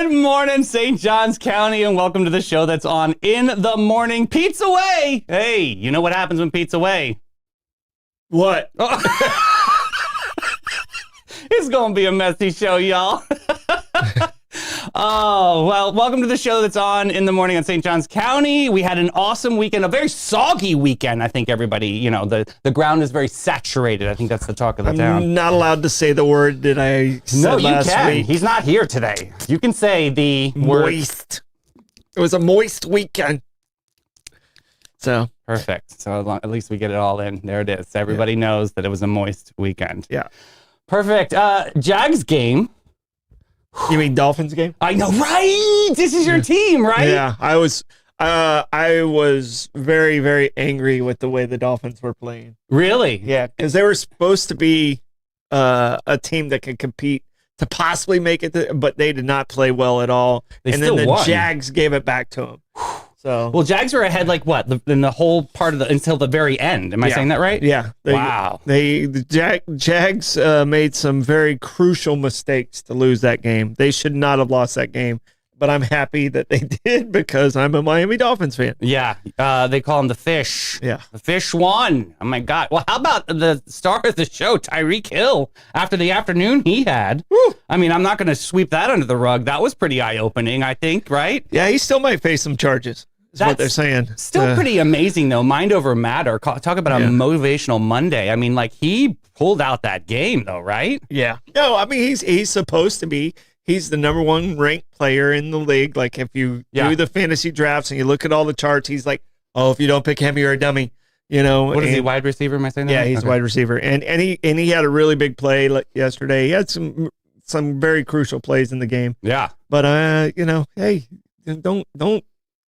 Good morning, St. Johns County, and welcome to the show that's on in the morning. Pizza Way! Hey, you know what happens when pizza way? What? Oh. It's going to be a messy show, y'all. Oh, well, welcome to the show that's on in the morning on St. Johns County. We had an awesome weekend, a very soggy weekend. I think everybody, you know, the ground is very saturated. I think that's the talk of the town. I'm not allowed to say the word that I said last week. No, you can. He's not here today. You can say the moist. It was a moist weekend. So perfect. So at least we get it all in. There it is. Everybody knows that it was a moist weekend. Yeah. Perfect. Jags game. You mean Dolphins game? I know, right? This is your team, right? Yeah, I was very, very angry with the way the Dolphins were playing. Really? Yeah, because they were supposed to be a team that could compete to possibly make it, but they did not play well at all. They and still then the won. Jags gave it back to them. So well, Jags were ahead like what in the whole part of until the very end. Am I saying that right? Yeah. Wow. The Jags made some very crucial mistakes to lose that game. They should not have lost that game, but I'm happy that they did because I'm a Miami Dolphins fan. Yeah. They call him the Fish. Yeah. The Fish won. Oh my God. Well, how about the star of the show, Tyreek Hill, after the afternoon he had? Woo. I mean, I'm not going to sweep that under the rug. That was pretty eye-opening, I think, right? Yeah, he still might face some charges. That's what they're saying. Still pretty amazing, though. Mind over matter. Talk about a motivational Monday. I mean, like, he pulled out that game, though, right? Yeah. No, I mean, he's supposed to be. He's the number one ranked player in the league. Like, if you do the fantasy drafts and you look at all the charts, he's like, oh, if you don't pick him, you're a dummy. You know. What is he, wide receiver? Am I saying that? Yeah, he's a wide receiver. And he had a really big play yesterday. He had some very crucial plays in the game. Yeah. But, you know, hey, don't.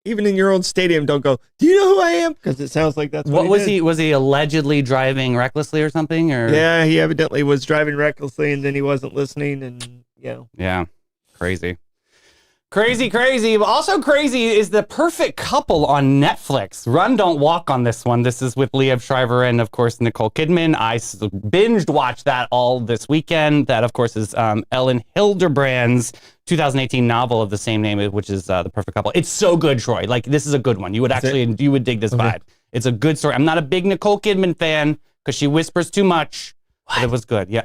Even in your own stadium, don't go, do you know who I am? Because it sounds like that's what was he? Was he allegedly driving recklessly or something? Or yeah, he evidently was driving recklessly, and then he wasn't listening, and yeah, crazy. But also crazy is The Perfect Couple on Netflix. Run, don't walk on this one. This is with Liev Schreiber and, of course, Nicole Kidman. I binged watched that all this weekend. That, of course, is Ellen Hilderbrand's 2018 novel of the same name, which is The Perfect Couple. It's so good, Troy. Like, this is a good one. You would dig this vibe. It's a good story. I'm not a big Nicole Kidman fan because she whispers too much, but it was good. Yeah.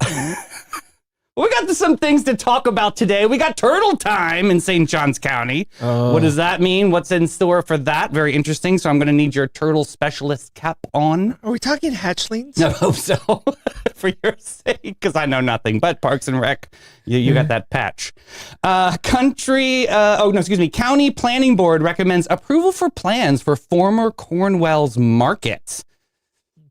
We got some things to talk about today. We got turtle time in St. Johns County. What does that mean? What's in store for that? Very interesting. So I'm going to need your turtle specialist cap on. Are we talking hatchlings? I hope so. For your sake, because I know nothing but Parks and Rec. You got that patch. County Planning Board recommends approval for plans for former Cornwell's Market.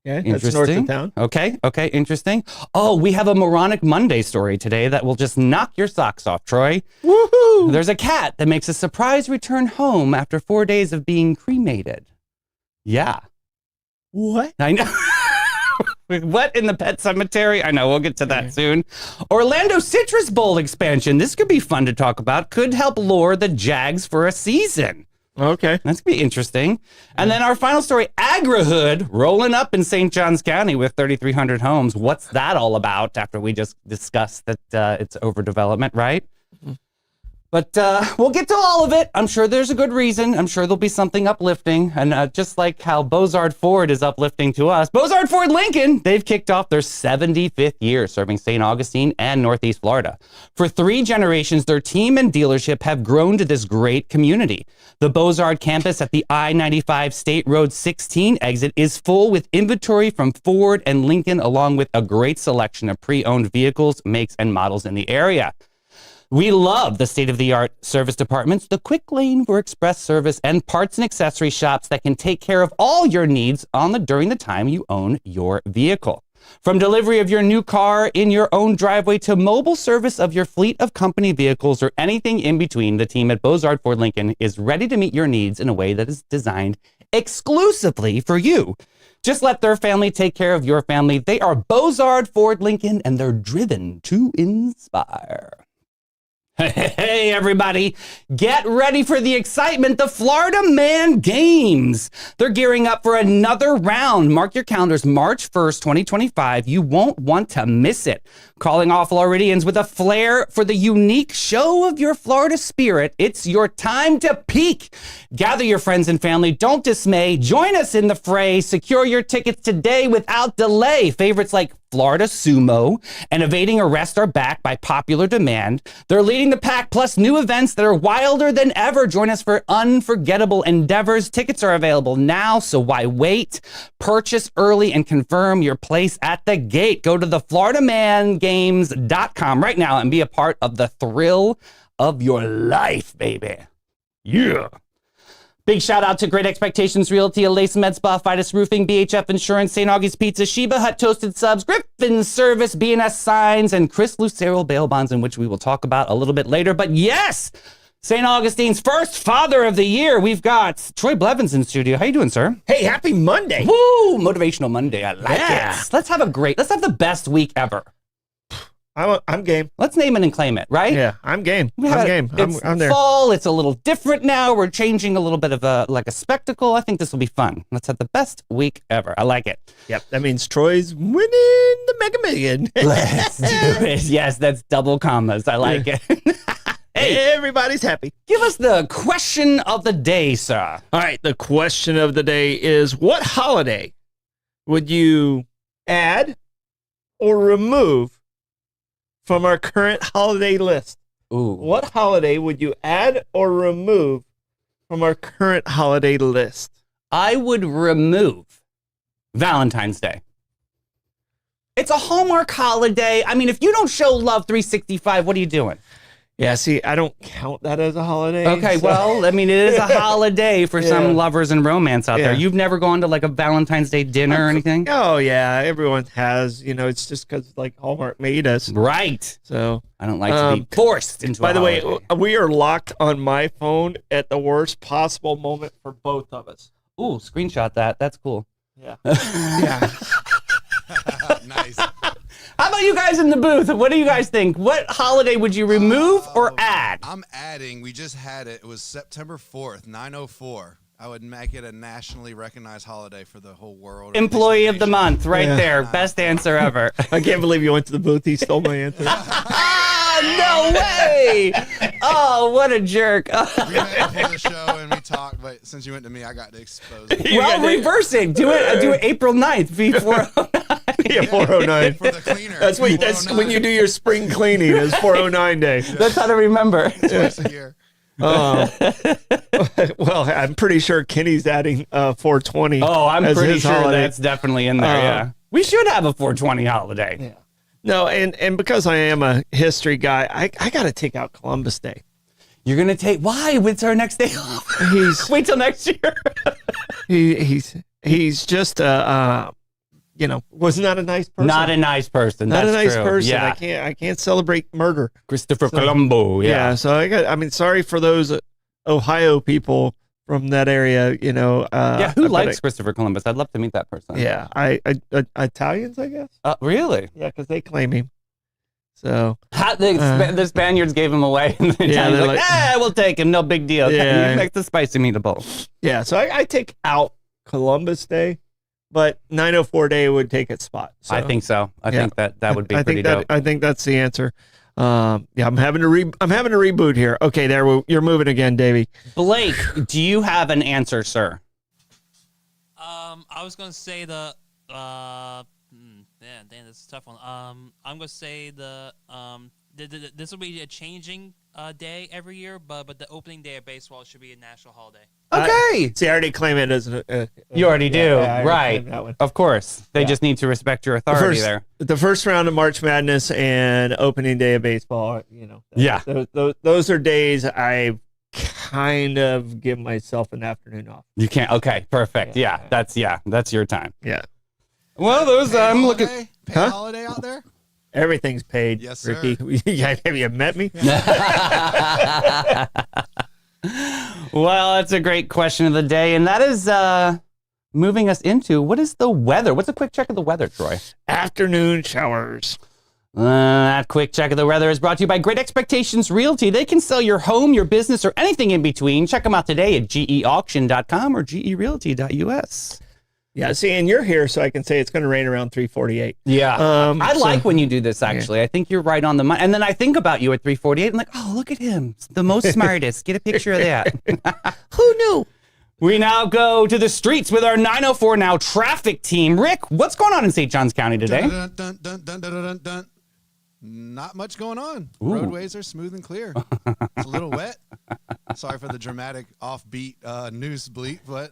Okay, that's north of town. Okay, interesting. Oh, we have a moronic Monday story today that will just knock your socks off, Troy. Woohoo! There's a cat that makes a surprise return home after 4 days of being cremated. Yeah. What? I know. What in the pet cemetery? I know, we'll get to that soon. Orlando Citrus Bowl expansion. This could be fun to talk about. Could help lure the Jags for a season. Okay. That's going to be interesting. And then our final story, Agrihood, rolling up in St. Johns County with 3,300 homes. What's that all about after we just discussed that it's overdevelopment, right? But we'll get to all of it. I'm sure there's a good reason. I'm sure there'll be something uplifting. And just like how Bozard Ford is uplifting to us, Bozard Ford Lincoln, they've kicked off their 75th year serving St. Augustine and Northeast Florida. For 3 generations, their team and dealership have grown to this great community. The Bozard campus at the I-95 State Road 16 exit is full with inventory from Ford and Lincoln, along with a great selection of pre-owned vehicles, makes, and models in the area. We love the state-of-the-art service departments, the quick lane for express service, and parts and accessory shops that can take care of all your needs during the time you own your vehicle. From delivery of your new car in your own driveway to mobile service of your fleet of company vehicles or anything in between, the team at Bozard Ford Lincoln is ready to meet your needs in a way that is designed exclusively for you. Just let their family take care of your family. They are Bozard Ford Lincoln, and they're driven to inspire. Hey, everybody. Get ready for the excitement. The Florida Man Games. They're gearing up for another round. Mark your calendars, March 1st, 2025. You won't want to miss it. Calling all Floridians with a flair for the unique show of your Florida spirit. It's your time to peak. Gather your friends and family. Don't dismay. Join us in the fray. Secure your tickets today without delay. Favorites like Florida Sumo and Evading Arrest are back by popular demand. They're leading the pack, plus new events that are wilder than ever. Join us for unforgettable endeavors. Tickets are available now, so why wait? Purchase early and confirm your place at the gate. Go to thefloridamangames.com right now and be a part of the thrill of your life, baby. Yeah. Big shout out to Great Expectations Realty, Alace Med Spa, Fidus Roofing, BHF Insurance, St. Augie's Pizza, Sheba Hut Toasted Subs, Griffin Service, BNS Signs, and Chris Lucero Bail Bonds, in which we will talk about a little bit later. But yes, St. Augustine's first Father of the Year. We've got Troy Blevins in studio. How you doing, sir? Hey, happy Monday. Woo! Motivational Monday. I like it. Let's have the best week ever. I'm game. Let's name it and claim it, right? Yeah, I'm game. It's I'm there. fall. It's a little different now. We're changing a little bit of a spectacle. I think this will be fun. Let's have the best week ever. I like it. Yep, that means Troy's winning the Mega Million. Let's do it. Yes, that's double commas. I like it. Hey, everybody's happy. Give us the question of the day, sir. All right, the question of the day is, what holiday would you add or remove from our current holiday list? Ooh. What holiday would you add or remove from our current holiday list? I would remove Valentine's Day. It's a Hallmark holiday. I mean, if you don't show love 365, what are you doing? Yeah, see, I don't count that as a holiday. Okay, so. well, I mean, it is a holiday for some lovers and romance out there. You've never gone to like a Valentine's Day dinner or anything? Oh, yeah, everyone has. You know, it's just because like Hallmark made us. Right. So I don't like to be forced into By a the holiday. way, we are locked on my phone at the worst possible moment for both of us. Ooh, screenshot that. That's cool. Yeah. Yeah. Nice. How about you guys in the booth? What do you guys think? What holiday would you remove or add? I'm adding. We just had it. It was September 4th, 904. I would make it a nationally recognized holiday for the whole world. Employee of the month, right there. Nice. Best answer ever. I can't believe you went to the booth. He stole my answer. No way! Oh, what a jerk. We met before the show and we talked, but since you went to me, I got to expose it. Well, reverse it. Do it April 9th, B409. Yeah, 409. For the cleaner. That's when you do your spring cleaning. It's 409 day. That's how to remember. Twice a year. Well, I'm pretty sure Kenny's adding 420. Oh, I'm as pretty his sure holiday. that's definitely in there, yeah. We should have a 420 holiday. Yeah. No, and because I am a history guy, I got to take out Columbus Day. You're going to take, why? It's our next day off. Wait till next year. he's just was not a nice person. Not a nice person. Not That's a nice true. person. Yeah. I can't celebrate murder. Christopher Colombo. Yeah. So sorry for those Ohio people from that area. Who likes Christopher Columbus? I'd love to meet that person. Yeah, Italians, I guess. Really? Yeah, because they claim him. So the Spaniards gave him away, and the Italians they're like, we'll take him. No big deal. Yeah. He makes the spicy meatball. Yeah, so I take out Columbus Day, but 904 Day would take its spot. So, I think so. I think that would be pretty dope. dope. I think that's the answer. I'm having a reboot here. Okay, you're moving again, Davey. Blake, do you have an answer, sir? I was gonna say damn, this is a tough one. I'm gonna say this will be a changing day every year, but the opening day of baseball should be a national holiday. Okay. See, I already claim it as You already do, I already right? claimed that one. Of course. They just need to respect your authority there. The first round of March Madness and opening day of baseball, Yeah. those are days I kind of give myself an afternoon off. You can't. Okay, perfect. Yeah, that's your time. Yeah. Well, those I'm looking. Pay Huh? holiday out there? Everything's paid. Yes, sir. Ricky. Have you met me? Well, that's a great question of the day, and that is moving us into what is the weather? What's a quick check of the weather, Troy? Afternoon showers. That quick check of the weather is brought to you by Great Expectations Realty. They can sell your home, your business, or anything in between. Check them out today at geauction.com or gerealty.us. Yeah, see, and you're here, so I can say it's going to rain around 3:48. Yeah. I like when you do this, actually. I think you're right on the money. And then I think about you at 3:48. I'm like, oh, look at him. The most smartest. Get a picture of that. Who knew? We now go to the streets with our 904 Now traffic team. Rick, what's going on in St. Johns County today? Dun, dun, dun, dun, dun, dun, dun. Not much going on. Ooh. Roadways are smooth and clear. It's a little wet. Sorry for the dramatic offbeat news bleep, but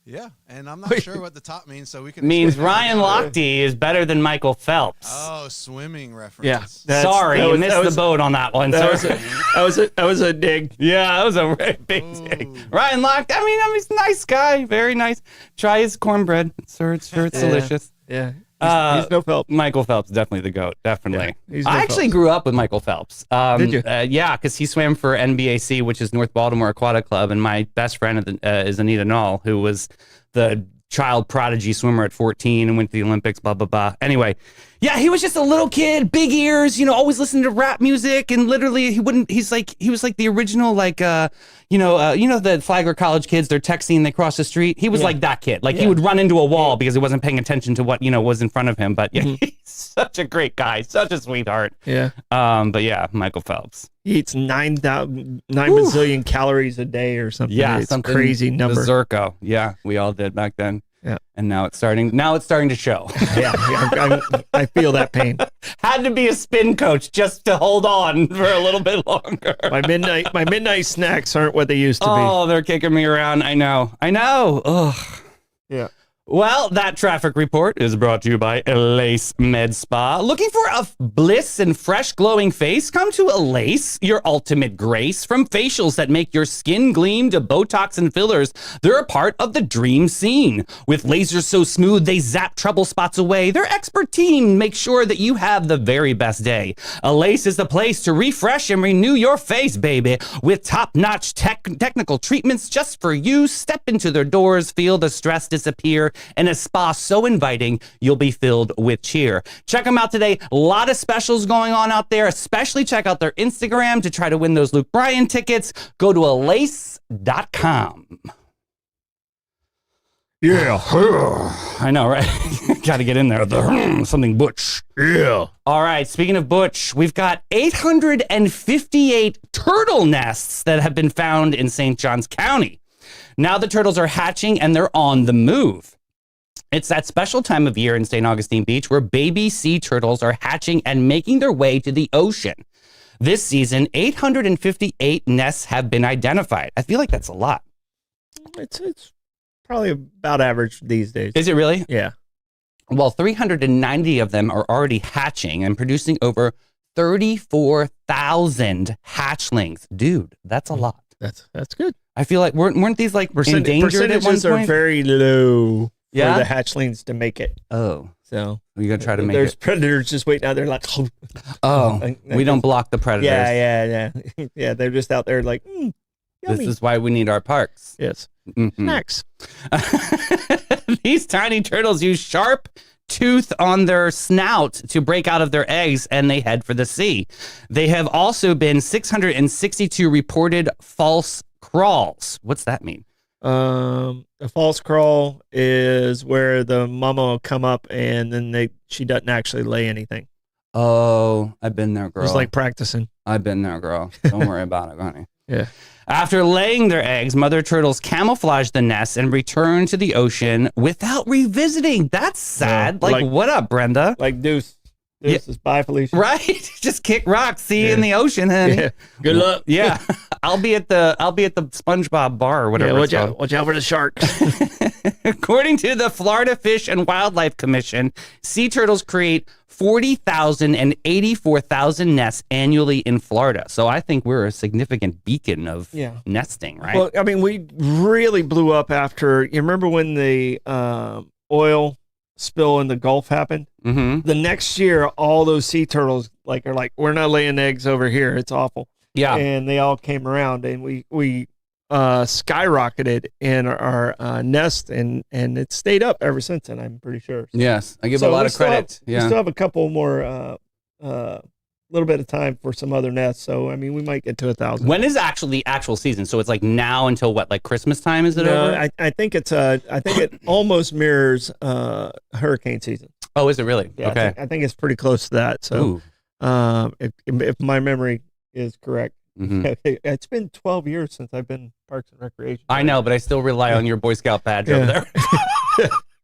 yeah. And I'm not sure what the top means, so we can. Means Ryan Lochte is better than Michael Phelps. Oh, swimming reference. Yeah. Sorry, you missed the boat on that one. That was a dig. Yeah, that was a very big dig. Ryan Lochte, I mean, he's a nice guy. Very nice. Try his cornbread. It's delicious. Yeah. He's no Phelps. Michael Phelps, definitely the GOAT, definitely. Yeah, I actually grew up with Michael Phelps. Did you? Yeah, because he swam for NBAC, which is North Baltimore Aquatic Club, and my best friend is Anita Knoll, who was the child prodigy swimmer at 14 and went to the Olympics, blah, blah, blah. Anyway, yeah, he was just a little kid, big ears, always listening to rap music, and literally he was like the original, like, the Flagler College kids, they're texting, they cross the street. He was like that kid. Like he would run into a wall because he wasn't paying attention to what, was in front of him. But yeah, he's such a great guy, such a sweetheart. Yeah. But yeah, Michael Phelps. He eats 9 bazillion calories a day or something. Yeah, it's something crazy number. Berserko. Yeah, we all did back then. Yeah. And now it's starting to show. Yeah, I feel that pain. Had to be a spin coach just to hold on for a little bit longer. My midnight snacks aren't what they used to be. Oh, they're kicking me around. I know. Ugh. Yeah. Well, that traffic report is brought to you by Elace Med Spa. Looking for a bliss and fresh glowing face? Come to Elace, your ultimate grace. From facials that make your skin gleam to Botox and fillers, they're a part of the dream scene. With lasers so smooth they zap trouble spots away, their expert team makes sure that you have the very best day. Elace is the place to refresh and renew your face, baby. With top-notch technical treatments just for you, step into their doors, feel the stress disappear, and a spa so inviting, you'll be filled with cheer. Check them out today. A lot of specials going on out there, especially check out their Instagram to try to win those Luke Bryan tickets. Go to elace.com. Yeah. I know, right? Got to get in there. Something Butch. Yeah. All right. Speaking of Butch, we've got 858 turtle nests that have been found in St. Johns County. Now the turtles are hatching and they're on the move. It's that special time of year in St. Augustine Beach where baby sea turtles are hatching and making their way to the ocean. This season, 858 nests have been identified. I feel like that's a lot. It's probably about average these days. Is it really? Yeah. Well, 390 of them are already hatching and producing over 34,000 hatchlings. Dude, that's a lot. That's good. I feel like weren't these like endangered at one percentages point? are very low Yeah? for the hatchlings to make it. Oh, So you gotta try to make there's it. predators just waiting out there like. Oh, we don't block the predators. Yeah. Yeah, they're just out there like. This Yummy. is why we need our parks. Yes. Mhm. Snacks. These tiny turtles use sharp tooth on their snout to break out of their eggs, and they head for the sea. They have also been 662 reported false crawls. What's that mean? A false crawl is where the mama will come up and then she doesn't actually lay anything. Oh, I've been there, girl. It's like practicing. I've been there, girl. Don't worry about it, honey. Yeah. After laying their eggs, mother turtles camouflage the nest and return to the ocean without revisiting. That's sad. Yeah, like, what up, Brenda? Like Deuce. Deuce is bye, Felicia. Right? Just kick rocks. See you in the ocean, honey. Yeah. Good luck. Yeah. I'll be at the SpongeBob bar or whatever. Yeah, watch out for the sharks. According to the Florida Fish and Wildlife Commission, sea turtles create 40,000 and 84,000 nests annually in Florida. So I think we're a significant beacon of nesting, right? Well, I mean, we really blew up after. You remember when the oil spill in the Gulf happened? Mm-hmm. The next year, all those sea turtles are like, we're not laying eggs over here. It's awful. Yeah. And they all came around, and we skyrocketed in our nest, and it stayed up ever since then, I'm pretty sure. Yes, I give a lot of credit. We still have a couple more little bit of time for some other nests. So I mean, we might get to 1,000. When is actually the actual season? So it's like now until what, like Christmas time? Is it over? I think it's I think it almost mirrors hurricane season. Oh, is it really? Yeah, Okay. I think it's pretty close to that. So if my memory is correct, it's been 12 years since I've been Parks and Recreation. I know, but I still rely on your Boy Scout badge over there.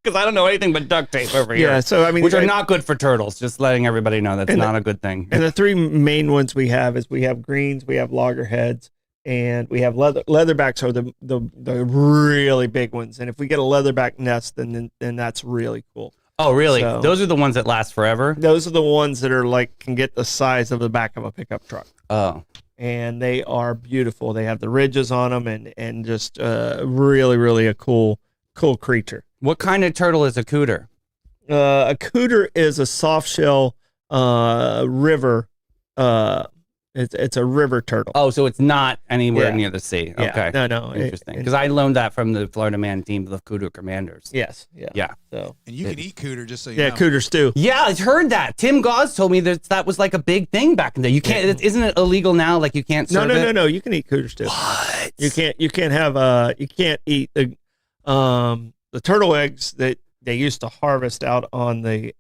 Because I don't know anything but duct tape over here. Yeah, so I mean, which are not good for turtles. Just letting everybody know that's not a good thing. And the three main ones we have greens, we have loggerheads, and we have leatherbacks are the really big ones. And if we get a leatherback nest, then that's really cool. Oh, really? So, those are the ones that last forever? Those are the ones that are like can get the size of the back of a pickup truck. Oh. And they are beautiful. They have the ridges on them and just really, really a cool creature. What kind of turtle is a cooter? A cooter is a soft shell river. It's a river turtle. Oh, so it's not anywhere near the sea. Yeah. Okay. No. Interesting. Because I learned that from the Florida Man team of cooter commanders. Yes. Yeah. Yeah. So. And you can eat cooter, just so you know. Yeah, cooter stew. Yeah, I heard that. Tim Gauze told me that was like a big thing back in the day. You can't. Isn't it illegal now? Like you can't serve it? No. You can eat cooter stew. What? You can't have you can't eat the turtle eggs that they used to harvest out on the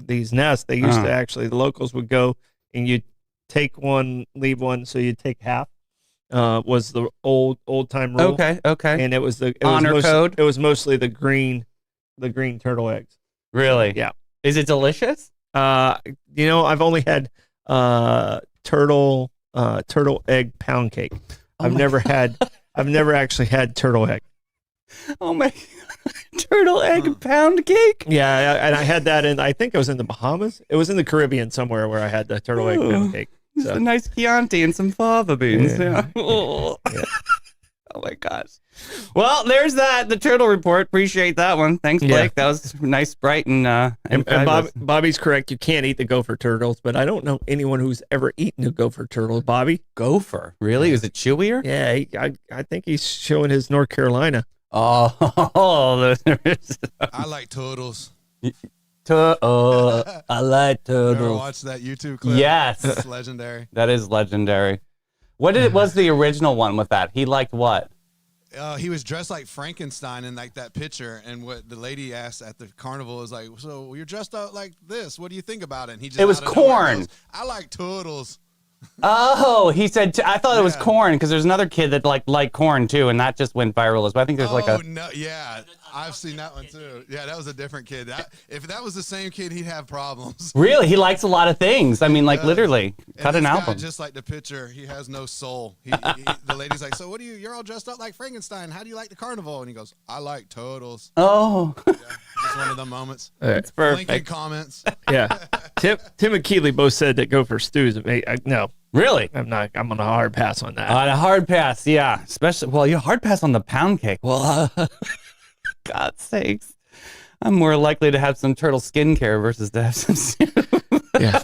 these nests. They used to actually, the locals would go and you'd take one, leave one, so you'd take half. Was the old time rule. Okay. And it was honor code. It was mostly the green turtle eggs. Really? Yeah. Is it delicious? I've only had turtle egg pound cake. I've never actually had turtle egg. Oh my! Turtle egg pound cake. Yeah, and I had that I think it was in the Bahamas. It was in the Caribbean somewhere where I had the turtle egg pound cake. Just a nice Chianti and some fava beans. Yeah. Oh. Yeah. Oh my gosh. Well, there's the turtle report. Appreciate that one. Thanks, Blake. Yeah. That was nice, bright, and Bobby's correct. You can't eat the gopher turtles, but I don't know anyone who's ever eaten a gopher turtle. Bobby? Gopher? Really? Is it chewier? Yeah, I think he's showing his North Carolina. Oh, I like turtles. I like turtles. Ever watch that YouTube clip? Yes. It's legendary. That is legendary. What was the original one with that? He liked what? He was dressed like Frankenstein in like that picture, and what the lady asked at the carnival is like, "So you're dressed up like this? What do you think about it?" And he just it was corn. Goes, I like turtles. Oh, he said. I thought it was corn because there's another kid that liked corn too, and that just went viral as well. I think there's I've seen that one too. Yeah, that was a different kid. If that was the same kid, he'd have problems. Really, he likes a lot of things. I mean, literally, cut an album. Just like the picture, he has no soul. The lady's like, "So what do you're all dressed up like Frankenstein. How do you like the carnival?" And he goes, "I like turtles." Oh, just one of the moments. That's perfect. Linking comments. Yeah, Tim and Keeley both said that gopher stews. No. Really? I'm on a hard pass on that. On a hard pass, yeah. Especially, you hard pass on the pound cake. Well, God's sakes. I'm more likely to have some turtle skincare versus to have some soup. Yeah.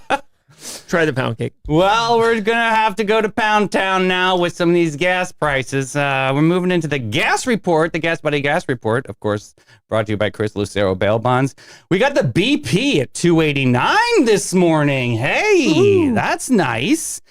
Try the pound cake. Well, we're going to have to go to Pound Town now with some of these gas prices. We're moving into the gas report, the Gas Buddy Gas Report, of course, brought to you by Chris Lucero Bail Bonds. We got the BP at $2.89 this morning. Hey, ooh, that's nice.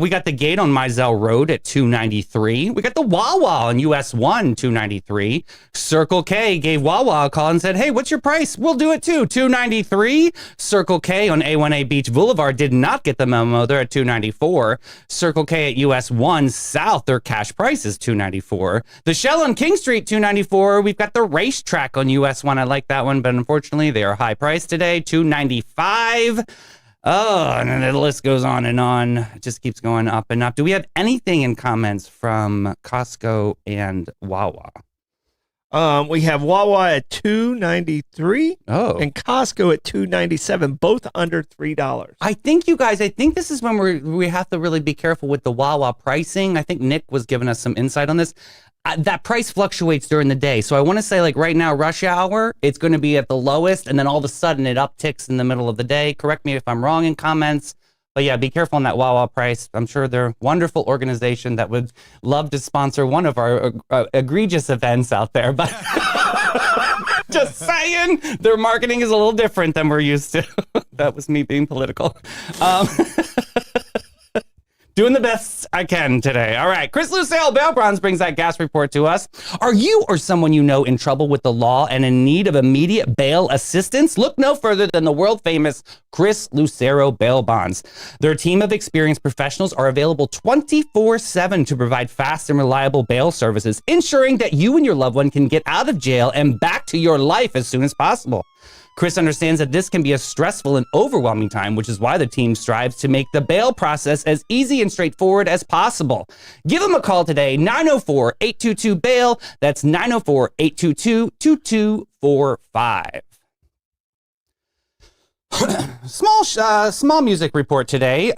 We got the Gate on Mizell Road at $2.93. We got the Wawa on US 1, $2.93. Circle K gave Wawa a call and said, "Hey, what's your price? We'll do it too, $2.93. Circle K on A1A Beach Boulevard did not get the memo. They're at $2.94. Circle K at US 1 South, their cash price is $2.94. The Shell on King Street, $2.94. We've got the Racetrack on US 1. I like that one, but unfortunately, they are high priced today, $2.95. Oh, and then the list goes on and on. It just keeps going up and up. Do we have anything in comments from Costco and Wawa? We have Wawa at $2.93. Oh. And Costco at $2.97, both under $3. I think this is when we have to really be careful with the Wawa pricing. I think Nick was giving us some insight on this. That price fluctuates during the day. So I want to say, like right now, rush hour, it's going to be at the lowest, and then all of a sudden it upticks in the middle of the day. Correct me if I'm wrong in comments. But yeah, be careful on that Wawa price. I'm sure they're a wonderful organization that would love to sponsor one of our egregious events out there. But Just saying. Their marketing is a little different than we're used to. That was me being political. Doing the best I can today. All right. Chris Lucille, Bail Bonds, brings that gas report to us. Are you or someone you know in trouble with the law and in need of immediate bail assistance? Look no further than the world-famous Chris Lucero Bail Bonds. Their team of experienced professionals are available 24/7 to provide fast and reliable bail services, ensuring that you and your loved one can get out of jail and back to your life as soon as possible. Chris understands that this can be a stressful and overwhelming time, which is why the team strives to make the bail process as easy and straightforward as possible. Give them a call today, 904-822-BAIL. That's 904-822-2245. Small music report today.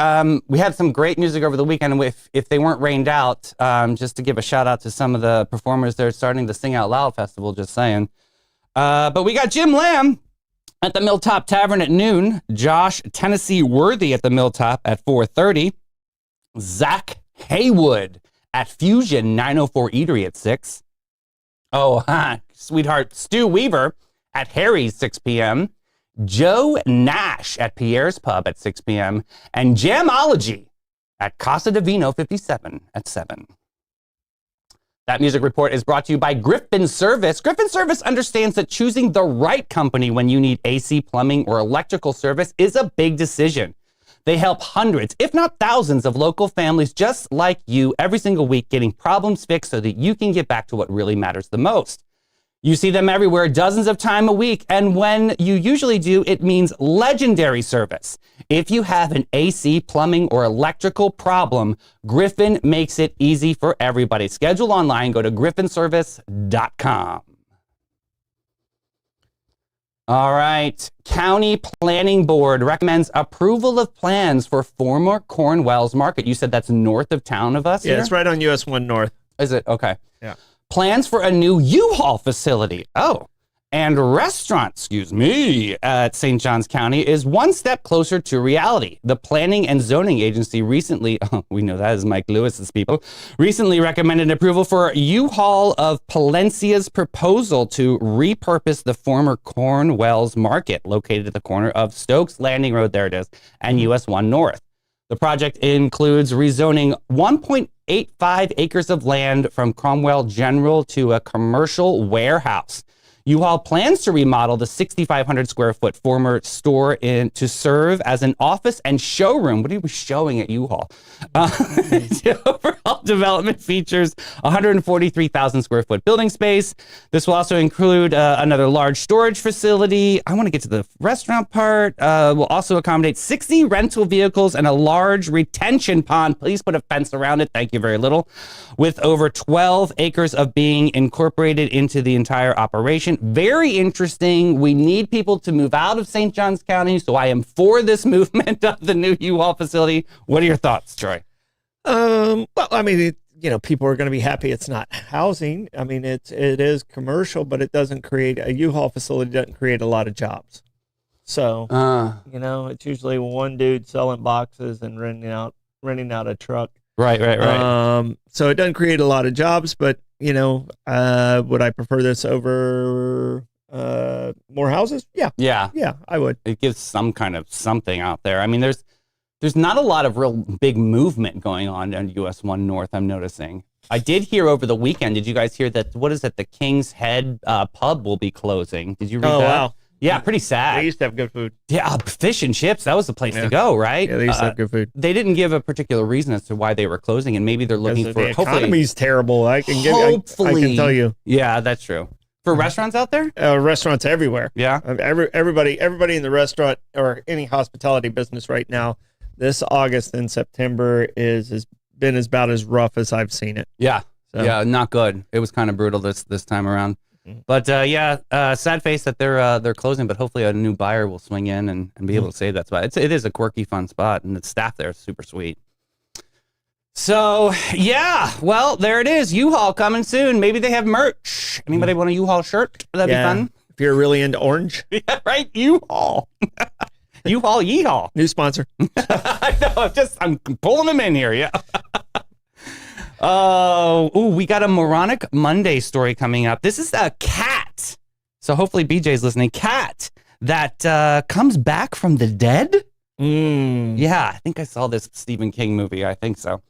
We had some great music over the weekend. If they weren't rained out, just to give a shout out to some of the performers that are starting the Sing Out Loud Festival, just saying. But we got Jim Lamb at the Milltop Tavern at noon, Josh Tennessee Worthy at the Milltop at 4:30, Zach Haywood at Fusion 904 Eatery at 6. Oh, sweetheart Stu Weaver at Harry's 6 p.m., Joe Nash at Pierre's Pub at 6 p.m., and Jamology at Casa de Vino 57 at 7. That music report is brought to you by Griffin Service. Griffin Service understands that choosing the right company when you need AC, plumbing, or electrical service is a big decision. They help hundreds, if not thousands, of local families just like you every single week getting problems fixed so that you can get back to what really matters the most. You see them everywhere, dozens of times a week, and when you usually do, it means legendary service. If you have an AC, plumbing, or electrical problem, Griffin makes it easy for everybody. Schedule online, go to griffinservice.com. All right. County Planning Board recommends approval of plans for former Cornwell's Market. You said that's north of town of us? Yeah, here? it's right on US 1 North. Is it? Okay. Yeah. Plans for a new U-Haul facility. Oh, and restaurant, at St. Johns County is one step closer to reality. The Planning and Zoning Agency recently, we know that is Mike Lewis's people, recently recommended approval for U-Haul of Palencia's proposal to repurpose the former Cornwell's Market located at the corner of Stokes Landing Road, there it is, and US 1 North. The project includes rezoning 1.85 acres of land from Cromwell General to a commercial warehouse. U-Haul plans to remodel the 6,500 square foot former store to serve as an office and showroom. What are we showing at U-Haul? The overall development features 143,000 square foot building space. This will also include another large storage facility. I want to get to the restaurant part. Will also accommodate 60 rental vehicles and a large retention pond. Please put a fence around it. Thank you very little. With over 12 acres of being incorporated into the entire operation. Very interesting. We need people to move out of St. Johns County, so I am for this movement of the new U-Haul facility. What are your thoughts, Troy? Well, I mean, people are going to be happy it's not housing. I mean, it is commercial, but it doesn't create a U-Haul facility doesn't create a lot of jobs. So, it's usually one dude selling boxes and renting out a truck. Right. So it doesn't create a lot of jobs, but would I prefer this over more houses? Yeah, I would. It gives some kind of something out there. I mean, there's not a lot of real big movement going on US 1 North, I'm noticing. I did hear over the weekend, did you guys hear that, the King's Head pub will be closing? Did you read that? Wow. Yeah, pretty sad. They used to have good food. Yeah, fish and chips, that was the place to go, right? Yeah, they used to have good food. They didn't give a particular reason as to why they were closing, and maybe they're looking for... The economy's terrible. I can tell you. Yeah, that's true. For restaurants out there? Restaurants everywhere. Yeah. Everybody in the restaurant or any hospitality business right now, this August and September has been about as rough as I've seen it. Yeah. So. Yeah, not good. It was kind of brutal this time around. But sad face that they're closing, but hopefully a new buyer will swing in and be able to save that spot. It is a quirky, fun spot, and the staff there is super sweet. So, well, there it is. U-Haul coming soon. Maybe they have merch. Anybody want a U-Haul shirt? That'd be fun. If you're really into orange. Yeah, right? U-Haul. U-Haul, yeehaw. New sponsor. I know, I'm pulling them in here, yeah. We got a Moronic Monday story coming up. This is a cat So hopefully BJ's listening. Cat that comes back from the dead? Yeah, I think I saw this Stephen King movie. I think so.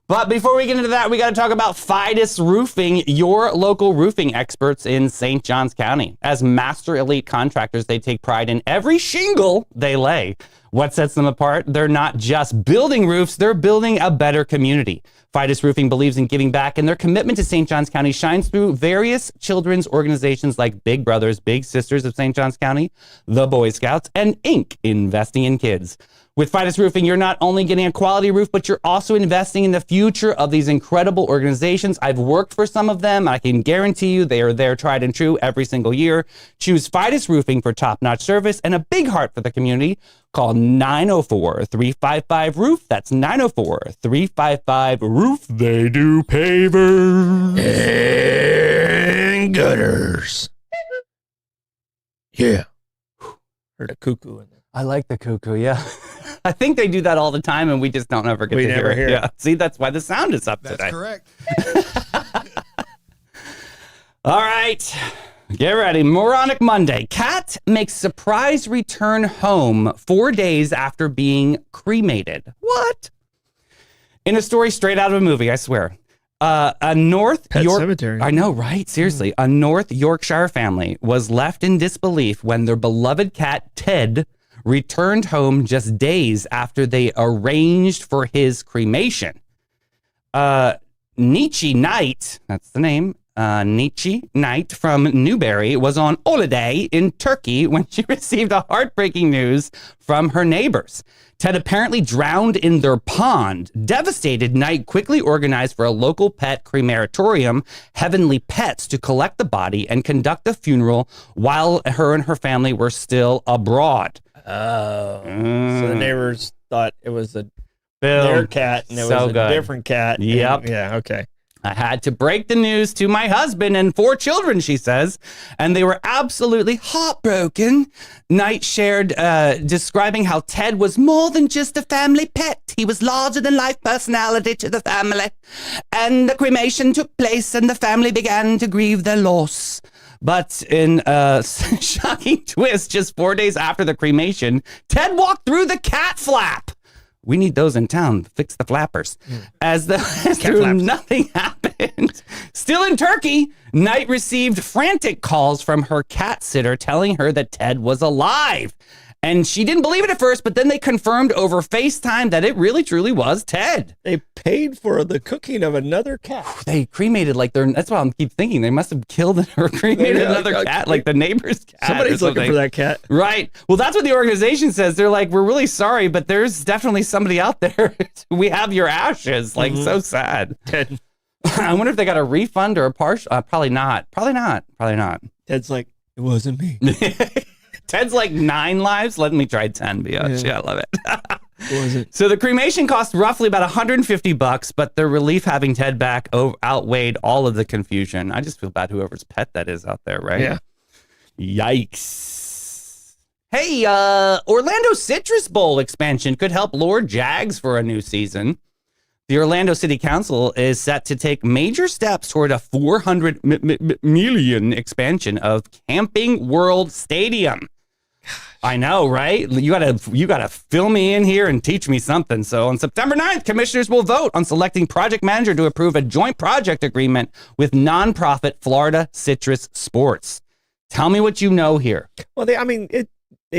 But before we get into that, we got to talk about Fidus Roofing, your local roofing experts in St. Johns County. As master elite contractors, they take pride in every shingle they lay. What sets them apart? They're not just building roofs, they're building a better community. Fidus Roofing believes in giving back, and their commitment to St. Johns County shines through various children's organizations like Big Brothers, Big Sisters of St. Johns County, the Boy Scouts, and Inc. Investing in Kids. With Fidus Roofing, you're not only getting a quality roof, but you're also investing in the future of these incredible organizations. I've worked for some of them. I can guarantee you they are there tried and true every single year. Choose Fidus Roofing for top-notch service and a big heart for the community. Call 904-355-ROOF. That's 904-355-ROOF. They do pavers And gutters. Yeah. Heard a cuckoo in there. I like the cuckoo, yeah. I think they do that all the time, and we just don't ever get to hear it. Yeah. See, that's why the sound is up today. That's correct. All right, get ready. Moronic Monday. Cat makes surprise return home 4 days after being cremated. What? In a story straight out of a movie, I swear. A North Pet Cemetery. I know, right? Seriously. A North Yorkshire family was left in disbelief when their beloved cat, Ted, returned home just days after they arranged for his cremation. Nietzsche Knight, that's the name, Nietzsche Knight from Newbury was on holiday in Turkey when she received a heartbreaking news from her neighbors. Ted apparently drowned in their pond. Devastated, Knight quickly organized for a local pet crematorium, Heavenly Pets, to collect the body and conduct the funeral while her and her family were still abroad. Oh. So the neighbors thought it was their cat and it was a different cat. Yep. Yeah, okay. I had to break the news to my husband and 4 children, she says, and they were absolutely heartbroken. Knight shared, describing how Ted was more than just a family pet. He was larger-than-life personality to the family. And the cremation took place, and the family began to grieve their loss. But in a shocking twist, just 4 days after the cremation, Ted walked through the cat flap. We need those in town. Fix the flappers. As nothing happened. Still in Turkey, Knight received frantic calls from her cat sitter telling her that Ted was alive. And she didn't believe it at first, but then they confirmed over FaceTime that it really truly was Ted. They paid for the cooking of another cat. They cremated that's what I keep thinking. They must have killed or cremated another cat, like the neighbor's cat. Somebody's looking for that cat. Right. Well, that's what the organization says. They're like, we're really sorry, but there's definitely somebody out there. We have your ashes. Like, so sad. Ted. I wonder if they got a refund or a partial. Probably not. Probably not. Ted's like, it wasn't me. Ted's like 9 lives. Let me try 10, biatch. Yeah, I love it. What was it? So the cremation cost roughly about $150, but the relief having Ted back outweighed all of the confusion. I just feel bad whoever's pet that is out there, right? Yeah. Yikes. Hey, Orlando Citrus Bowl expansion could help lure Jags for a new season. The Orlando City Council is set to take major steps toward a $400 million expansion of Camping World Stadium. I know, right? You gotta fill me in here and teach me something. So on September 9th, commissioners will vote on selecting project manager to approve a joint project agreement with nonprofit Florida Citrus Sports. Tell me what you know here. Well, they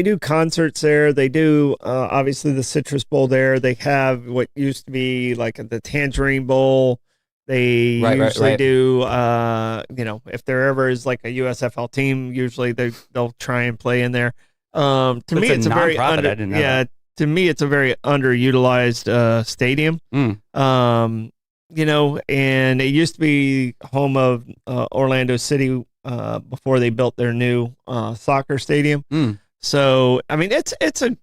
do concerts there. They do, obviously, the Citrus Bowl there. They have what used to be like the Tangerine Bowl. They usually do, if there ever is like a USFL team, usually they'll try and play in there. To me, it's a very to me, it's a very underutilized stadium. And it used to be home of Orlando City before they built their new soccer stadium. So, it's a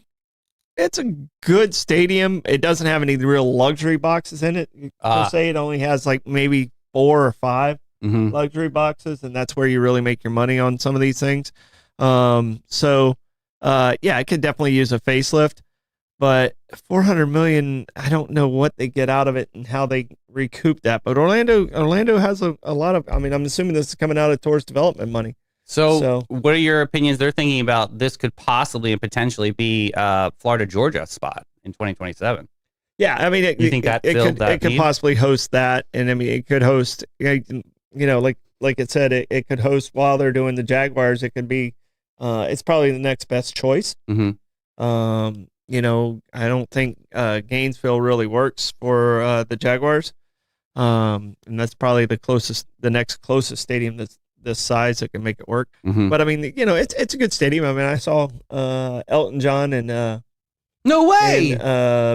good stadium. It doesn't have any real luxury boxes in it. Per se, it only has like maybe 4 or 5 luxury boxes, and that's where you really make your money on some of these things. It could definitely use a facelift, but $400 million, I don't know what they get out of it and how they recoup that. But Orlando has a lot of, I'm assuming this is coming out of tourist development money. So what are your opinions? They're thinking about this could possibly and potentially be Florida, Georgia spot in 2027. Yeah, I mean, You think that filled that it could need? possibly host that, and I mean, it could host, like it said, it could host while they're doing the Jaguars. It could be, it's probably the next best choice. Mm-hmm. I don't think Gainesville really works for the Jaguars, and that's probably the next closest stadium that's this size that can make it work. Mm-hmm. But I mean, it's a good stadium. I mean, I saw Elton John and No way!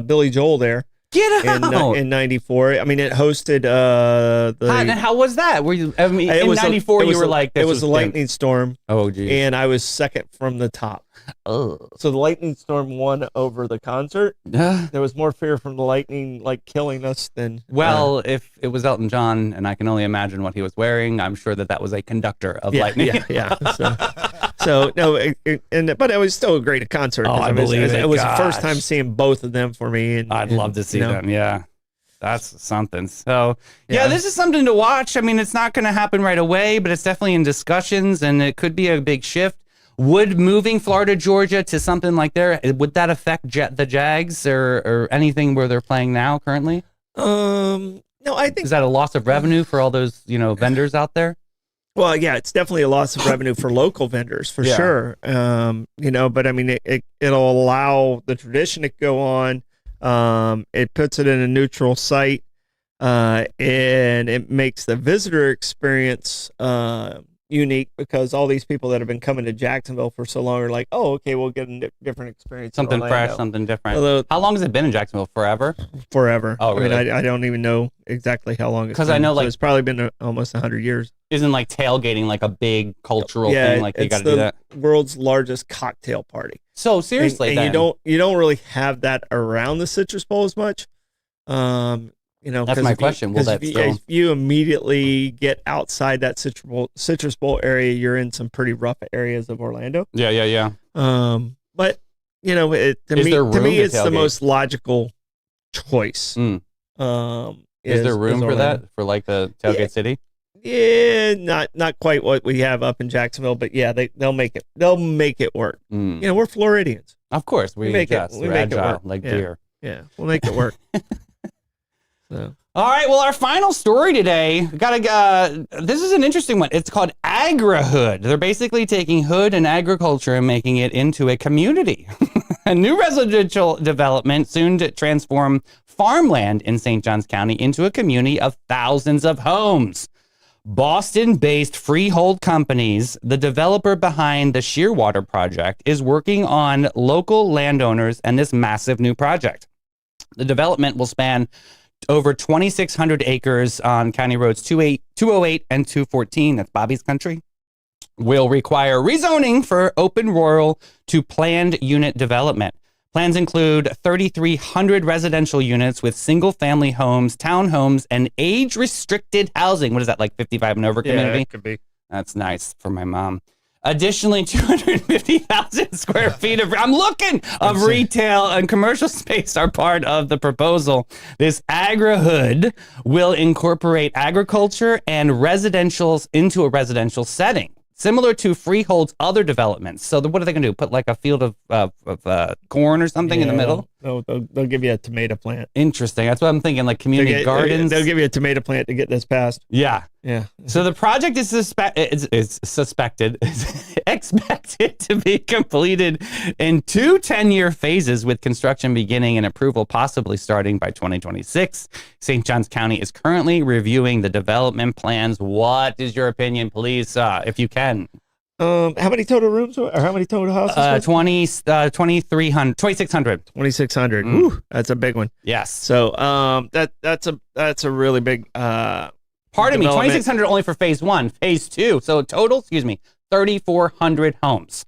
Billy Joel there Get out! in '94. I mean, it hosted How was that? Were you? I mean, it in was '94, you were like, it was a damn. lightning storm, Oh, geez. and I was second from the top. Oh. So the lightning storm won over the concert. There was more fear from the lightning, like killing us, than Well, if it was Elton John, and I can only imagine what he was wearing, I'm sure that was a conductor of lightning. Yeah. So no, but it was still a great concert. Oh, I believe it. It was the Gosh. first time seeing both of them for me. And I'd love to see them. Yeah. That's something. So, Yeah. this is something to watch. I mean, it's not going to happen right away, but it's definitely in discussions, and it could be a big shift. Would moving Florida, Georgia to something like there, would that affect the Jags or anything where they're playing now currently? No, I think. Is that a loss of revenue for all those, vendors out there? Well, yeah, it's definitely a loss of revenue for local vendors for sure. But I mean, it'll allow the tradition to go on. It puts it in a neutral site, and it makes the visitor experience unique, because all these people that have been coming to Jacksonville for so long are like, oh, okay, we'll get a different experience. in Something Orlando. fresh, something different. Although- How long has it been in Jacksonville? Forever? Forever. Oh, really? I mean, I don't even know exactly how long it's 'Cause been. I know, So like- it's probably been almost 100 years. Isn't like tailgating like a big cultural thing? Like you it's got to do that. world's largest cocktail party. So seriously, and then. you don't really have that around the Citrus Bowl as much. That's 'cause my if question. Will that still- if you immediately get outside that Citrus Bowl area, you're in some pretty rough areas of Orlando. Yeah. But to Is me, there room to it's the tailgate? most logical choice. Mm. Is there room for Orlando. that for like the tailgate Yeah. city? Yeah, not quite what we have up in Jacksonville, but yeah, they'll make it. They'll make it work. Mm. We're Floridians. Of course, we make it- adjust. we We're make it agile work. like Yeah. deer. Yeah, we'll make it work. So. All right. Well, our final story today, this is an interesting one. It's called Agrihood. They're basically taking hood and agriculture and making it into a community. A new residential development soon to transform farmland in St. Johns County into a community of thousands of homes. Boston-based freehold companies, the developer behind the Shearwater project, is working on local landowners and this massive new project. The development will span over 2,600 acres on County Roads 208 and 214. That's Bobby's country. Will require rezoning for open rural to planned unit development. Plans include 3,300 residential units with single-family homes, townhomes, and age-restricted housing. What is that, like 55 and over community? It could be. That's nice for my mom. Additionally, 250,000 square feet of retail and commercial space are part of the proposal. This Agrihood will incorporate agriculture and residentials into a residential setting, similar to Freehold's other developments. So what are they going to do? Put like a field of corn or something in the middle? They'll give you a tomato plant. Interesting. That's what I'm thinking, like community gardens. They'll give you a tomato plant to get this passed. Yeah. Yeah. So the project is expected to be completed in 2 10-year phases, with construction beginning and approval possibly starting by 2026. St. Johns County is currently reviewing the development plans. What is your opinion, please, if you can? How many total rooms or how many total houses? 2,600. 2,600. Mm. Ooh, that's a big one. Yes. So that's a really big Pardon me, development. 2,600 only for phase 1. Phase 2, so total, 3,400 homes.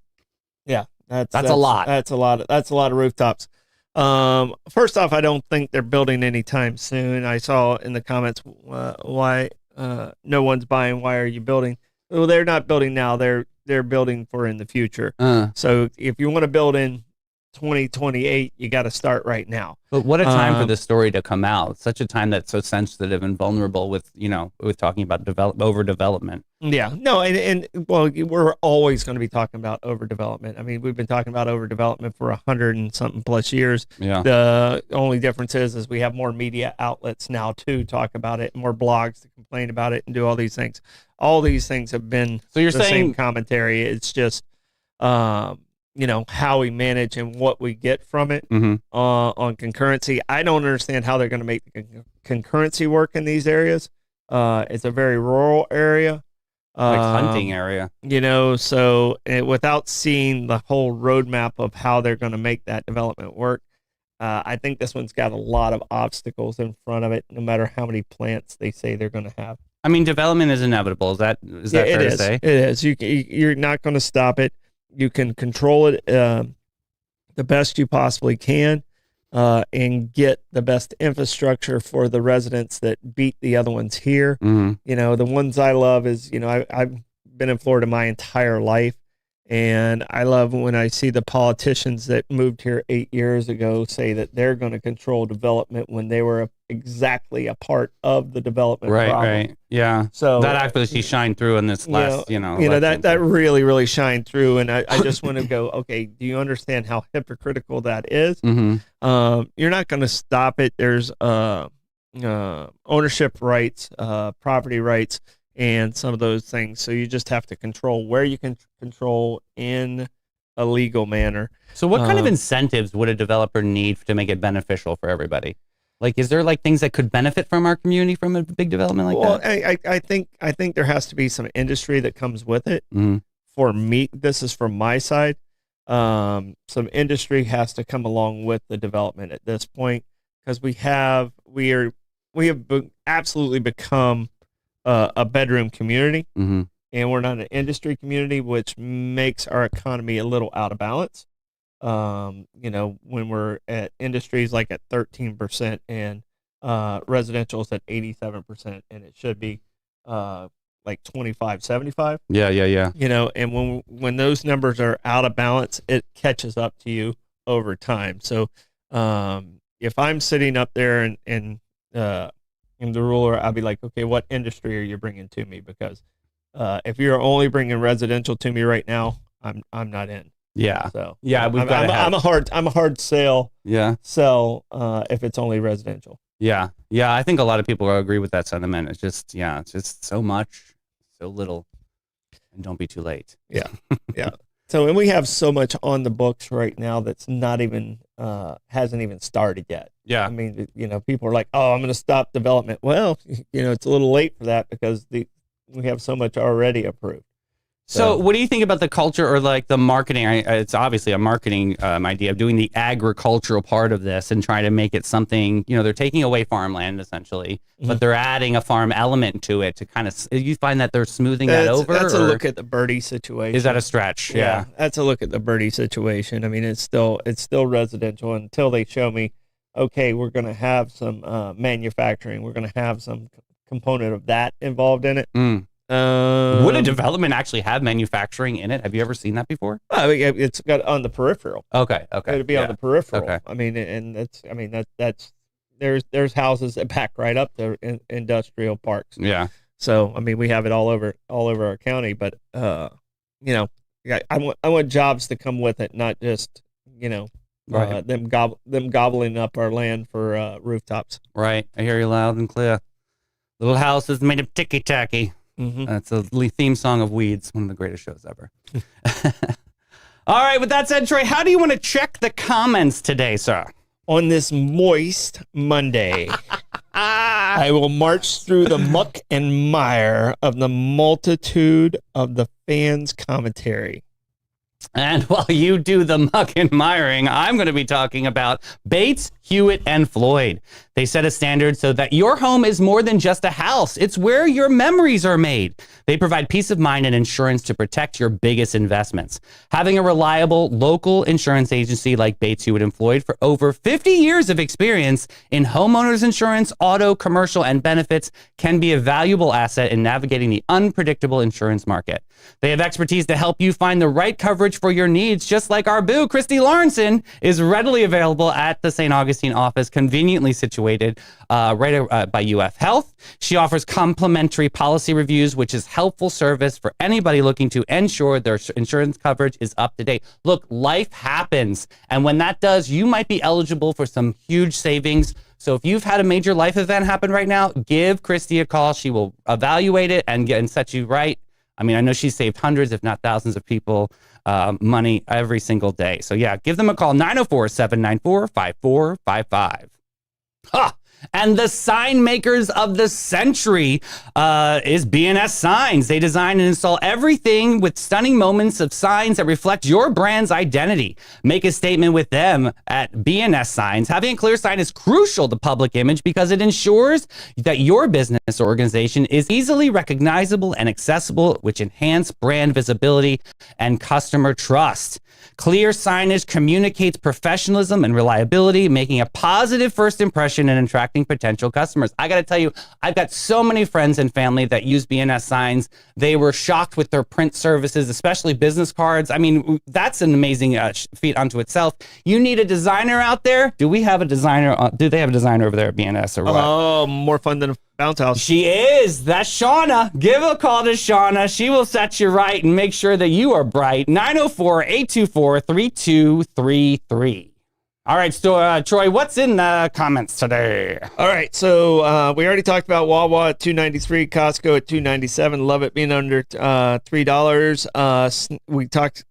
Yeah, that's a lot. That's a lot. That's a lot of rooftops. First off, I don't think they're building anytime soon. I saw in the comments why no one's buying. Why are you building? Well, they're not building now. They're building for in the future. So if you want to build in 2028, you got to start right now. But what a time for this story to come out. Such a time that's so sensitive and vulnerable with talking about overdevelopment. Yeah, no, and well, we're always going to be talking about overdevelopment. I mean, we've been talking about overdevelopment for 100 and something plus years. Yeah. The only difference is we have more media outlets now to talk about it, more blogs to complain about it, and do all these things. All these things have been So you're the saying same commentary. It's just, how we manage and what we get from it on concurrency. I don't understand how they're going to make the concurrency work in these areas. It's a very rural area. like hunting area. So without seeing the whole roadmap of how they're going to make that development work, I think this one's got a lot of obstacles in front of it, no matter how many plants they say they're going to have. I mean, development is inevitable. Is that fair to say? It is. You're not going to stop it. You can control it the best you possibly can, and get the best infrastructure for the residents that beat the other ones here. Mm-hmm. The ones I love is, I've been in Florida my entire life, and I love when I see the politicians that moved here 8 years ago say that they're going to control development when they were exactly a part of the development problem. Right. Yeah. So that actually shined through in this last, election. that really, really shined through. And I just want to go, okay, do you understand how hypocritical that is? Mm-hmm. You're not going to stop it. There's ownership rights, property rights, and some of those things. So you just have to control where you can control in a legal manner. So what kind of incentives would a developer need to make it beneficial for everybody? Like, is there like things that could benefit from our community from a big development like that? I think there has to be some industry that comes with it. Mm-hmm. For me, this is from my side. Some industry has to come along with the development at this point, because we have absolutely become a bedroom community, mm-hmm. and we're not an industry community, which makes our economy a little out of balance. When we're at industries like at 13% and residential is at 87%, and it should be like 25-75. Yeah. And when those numbers are out of balance, it catches up to you over time. So if I'm sitting up there and the ruler, I'll be like, okay, what industry are you bringing to me? Because if you're only bringing residential to me right now, I'm not in. Yeah. So yeah, I'm a hard sell. Yeah. Sell if it's only residential. Yeah. I think a lot of people agree with that sentiment. It's just so much, so little, and don't be too late. Yeah. Yeah. So, and we have so much on the books right now that's not even hasn't even started yet. Yeah. I mean, people are like, "Oh, I'm going to stop development." Well, it's a little late for that because we have so much already approved. So what do you think about the culture or like the marketing? It's obviously a marketing idea of doing the agricultural part of this and trying to make it something, they're taking away farmland essentially, but they're adding a farm element to it to kind of, you find that they're smoothing that over? That's a look at the birdie situation. Is that a stretch? Yeah. That's a look at the birdie situation. I mean, it's still residential until they show me, okay, we're going to have some manufacturing. We're going to have some component of that involved in it. Would a development actually have manufacturing in it? Have you ever seen that before? It's got on the peripheral. Okay. It'd be on the peripheral. Okay. I mean, and that's there's houses that back right up to industrial parks. Yeah. So I mean, we have it all over our county, but I want jobs to come with it, not just right. them gobbling up our land for rooftops. Right. I hear you loud and clear. Little house is made of ticky tacky. Mm-hmm. That's a theme song of Weeds, one of the greatest shows ever. All right, with that said, Troy, how do you want to check the comments today, sir? On this moist Monday, I will march through the muck and mire of the multitude of the fans' commentary. And while you do the muck and miring, I'm going to be talking about Bates, Hewitt, and Floyd. They set a standard so that your home is more than just a house. It's where your memories are made. They provide peace of mind and insurance to protect your biggest investments. Having a reliable local insurance agency like Bates, Hewitt, and Floyd for over 50 years of experience in homeowners insurance, auto, commercial, and benefits can be a valuable asset in navigating the unpredictable insurance market. They have expertise to help you find the right coverage coverage for your needs, just like our boo, Christy Lawrenson, is readily available at the St. Augustine office, conveniently situated by UF Health. She offers complimentary policy reviews, which is helpful service for anybody looking to ensure their insurance coverage is up to date. Look, life happens, and when that does, you might be eligible for some huge savings. So if you've had a major life event happen right now, give Christy a call. She will evaluate it and set you right. I mean, I know she's saved hundreds, if not thousands of people money every single day. So yeah, give them a call, 904-794-5455. Ha! And the sign makers of the century is B&S Signs. They design and install everything with stunning moments of signs that reflect your brand's identity. Make a statement with them at B&S Signs. Having a clear sign is crucial to public image because it ensures that your business or organization is easily recognizable and accessible, which enhance brand visibility and customer trust. Clear signage communicates professionalism and reliability, making a positive first impression and attracting potential customers. I got to tell you, I've got so many friends and family that use B&S Signs. They were shocked with their print services, especially business cards. I mean, that's an amazing feat unto itself. You need a designer out there. Do we have a designer? Do they have a designer over there at B&S or what? Oh, more fun than a bounce house. She is. That's Shauna. Give a call to Shauna. She will set you right and make sure that you are bright. 904-824-3233. All right, so Troy, what's in the comments today? All right, so we already talked about Wawa at $2.93, Costco at $2.97. Love it being under $3. We talked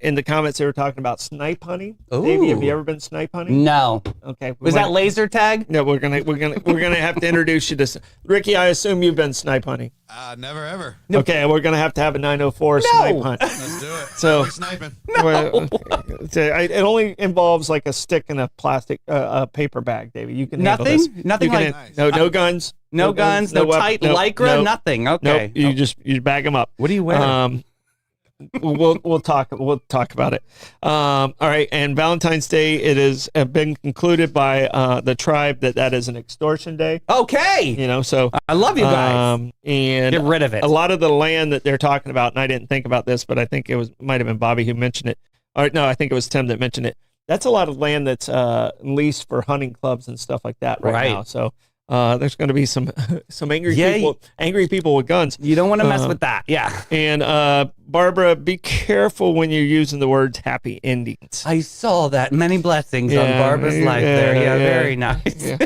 in the comments. They were talking about snipe hunting. Ooh. Davey, have you ever been snipe hunting? No. Okay. Was that laser tag? No, we're gonna have to introduce you to Ricky. I assume you've been snipe hunting. Never ever. Okay, we're gonna have to have a 904 snipe hunt. Let's do it. So- We're sniping. It only involves like a stick and a plastic paper bag, David. You can handle this. Nothing You can like Nice. no guns. no guns, no tight lycra, nothing. Okay. Nope, you bag them up. What do you wear? We'll talk about it. All right, and Valentine's Day, it has been concluded by the tribe that is an extortion day. Okay. You know, so I love you guys. And Get rid of it. a lot of the land that they're talking about, and I didn't think about this, but I think might have been Bobby who mentioned it. Or no, I think it was Tim that mentioned it. That's a lot of land that's leased for hunting clubs and stuff like that right now. So there's going to be some angry people with guns. You don't want to mess with that. Yeah. And Barbara, be careful when you're using the words happy endings. I saw that. Many blessings on Barbara's life there. Yeah, very nice. Yeah.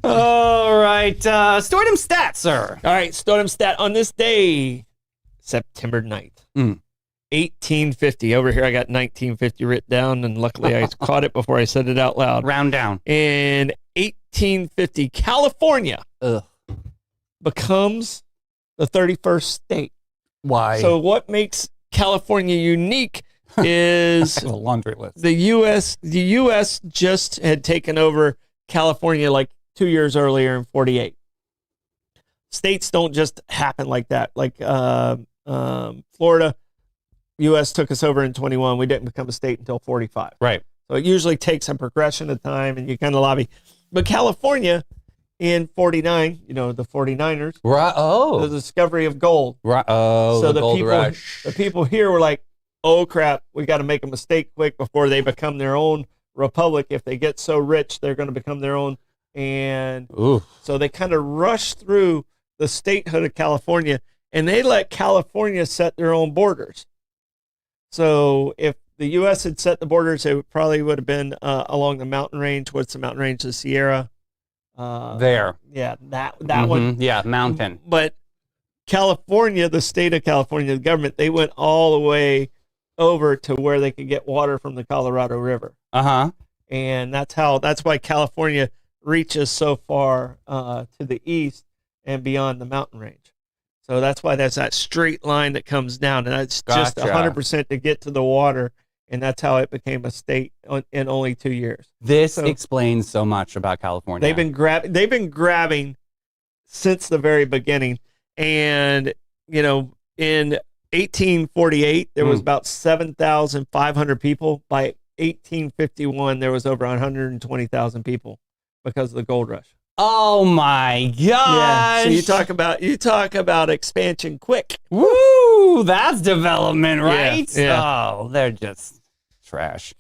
All right. Stordom stats, sir. All right, Stodum stat on this day, September 9th. 1850. Over here, I got 1950 written down, and luckily I caught it before I said it out loud. Round down. In 1850, California becomes the 31st state. Why? So what makes California unique is a laundry list. the U.S. just had taken over California like 2 years earlier in 48. States don't just happen like that. Like Florida, U.S. took us over in 21. We didn't become a state until 45. Right. So it usually takes a progression of time, and you kind of lobby. But California in 49, you know, the 49ers, Right. Oh. the discovery of gold. Right. Oh. So the gold people, rush. the people here were like, oh crap, we got to make a mistake quick before they become their own republic. If they get so rich, they're going to become their own. And Ooh. so they kind of rushed through the statehood of California, and they let California set their own borders. So if the U.S. had set the borders, it probably would have been along the mountain range. What's the mountain range? The Sierra. There. Yeah, that one. Yeah, mountain. But California, the state of California, the government, they went all the way over to where they could get water from the Colorado River. Uh-huh. And that's why California reaches so far to the east and beyond the mountain range. So that's why there's that straight line that comes down, and it's just Gotcha. 100% to get to the water, and that's how it became a state in only 2 years. This explains so much about California. They've been grabbing since the very beginning, and you know, in 1848 there was about 7,500 people. By 1851 there was over 120,000 people because of the gold rush. Oh my gosh. Yeah. So you talk about expansion quick. Woo! That's development, right? Yeah. Oh, they're just trash.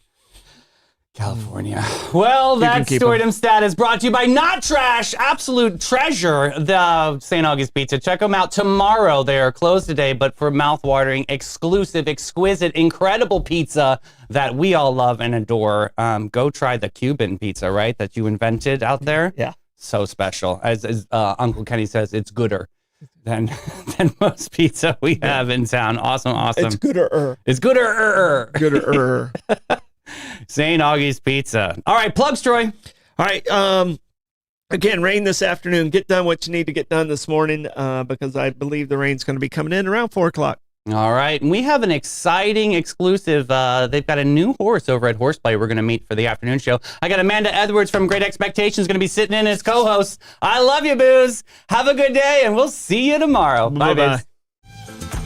California. Well, that Stoidum stat is brought to you by Not Trash, Absolute Treasure, the St. August Pizza. Check them out tomorrow. They are closed today, but for mouth-watering, exclusive, exquisite, incredible pizza that we all love and adore, go try the Cuban pizza, right, that you invented out there. Yeah. So special. As Uncle Kenny says, it's gooder than most pizza we have in town. Awesome. It's gooder. It's gooder. Gooder. St. Augie's Pizza. All right, plugs, Troy. All right. Again, rain this afternoon. Get done what you need to get done this morning because I believe the rain's going to be coming in around 4 o'clock. All right, and we have an exciting exclusive. They've got a new horse over at Horseplay we're going to meet for the afternoon show. I got Amanda Edwards from Great Expectations going to be sitting in as co-host. I love you, Booze. Have a good day, and we'll see you tomorrow. Bye, Bye-bye. Booze.